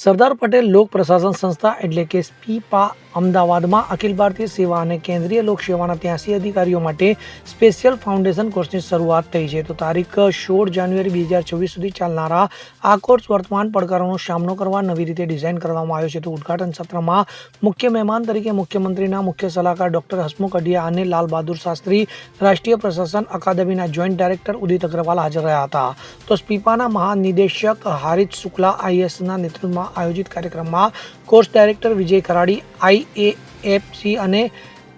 સરદાર પટેલ લોક પ્રશાસન સંસ્થા એટલે કે સ્પીપા અમદાવાદમાં અખિલ ભારતીય સેવા અને કેન્દ્રીય લોક સેવાના 83 અધિકારીઓ માટે સ્પેશિયલ ફાઉન્ડેશન કોર્સની શરૂઆત થઈ છે. તો તારીખ 16 જાન્યુઆરી 2024 સુધી ચાલનારા આ કોર્સ વર્તમાન પડકારોનો સામનો કરવા નવી રીતે ડિઝાઇન કરવામાં આવ્યો છે. તો ઉદ્ઘાટન સત્રમાં મુખ્ય મહેમાન તરીકે મુખ્યમંત્રીના મુખ્ય સલાહકાર ડોક્ટર હસમુખ અઢિયા અને લાલ બહાદુર શાસ્ત્રી રાષ્ટ્રીય પ્રશાસન અકાદમીના જોઈન્ટ ડાયરેક્ટર ઉદિત અગ્રવાલ હાજર રહ્યા હતા. તો સ્પીપાના મહાનિદેશક હારિત શુક્લા આઈએએસના નેતૃત્વમાં આયોજિત કાર્યક્રમમાં કોર્સ ડાયરેક્ટર વિજય કરાડી આઈએએફસી અને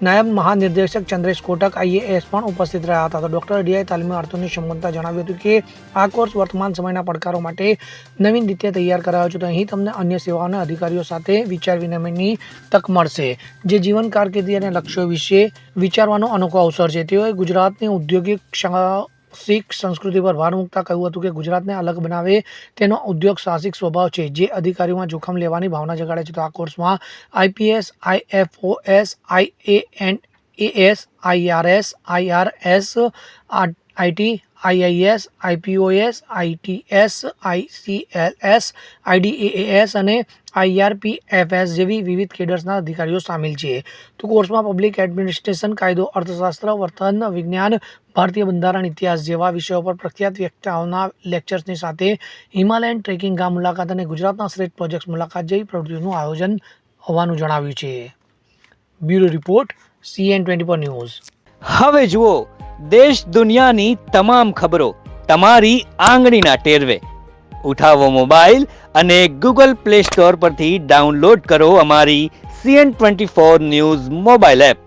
નાયબ મહાનિર્દેશક ચંદ્રેશ કોટક આઈએએસ પણ ઉપસ્થિત રહ્યા હતા. તો ડોક્ટર અઢિયાએ તાલીમાર્થીઓને સંબોધતા જણાવ્યું હતું કે આ કોર્સ વર્તમાન સમયના પડકારો માટે નવીન રીતે તૈયાર કરાયો છે. તો અહીં તમને અન્ય સેવાઓના અધિકારીઓ સાથે વિચાર વિનિમયની તક મળશે, જે જીવન કારકિર્દી અને લક્ષ્યો વિશે વિચારવાનો અનોખો અવસર છે. તેઓએ ગુજરાતની ઔદ્યોગિક સાહસિક સંસ્કૃતિ પર ભાર મૂકતા કહ્યું હતું કે ગુજરાતને અલગ બનાવે તેનો ઉદ્યોગ સાહસિક સ્વભાવ છે, જે અધિકારીઓમાં જોખમ લેવાની ભાવના જગાડે છે. તો આ કોર્સમાં IPS, IFoS, IAS, IRS, IRS, IT, IIS, IPoS, ITS, ICLS, IDAS અને આઈઆરપીએફએસ જેવી વિવિધ કેડર્સના અધિકારીઓ સામેલ છે. તો કોર્સમાં પબ્લિક એડમિનિસ્ટ્રેશન, કાયદો, અર્થશાસ્ત્ર, વર્તન વિજ્ઞાન, ભારતીય બંધારણ, ઇતિહાસ જેવા વિષયો પર પ્રખ્યાત વ્યક્તિઓના લેક્ચર્સની સાથે હિમાલયન ટ્રેકિંગ, ગામ મુલાકાત અને ગુજરાતના શ્રેષ્ઠ પ્રોજેક્ટ મુલાકાત જેવી પ્રવૃત્તિઓનું આયોજન હોવાનું જણાવ્યું છે. Bureau report, CN24 news. હવે જુઓ દેશ દુનિયાની તમામ ખબરો તમારી આંગળીના ટેરવે. ઉઠાવો મોબાઈલ અને Google Play Store પરથી ડાઉનલોડ કરો અમારી CN24 ન્યૂઝ મોબાઈલ એપ.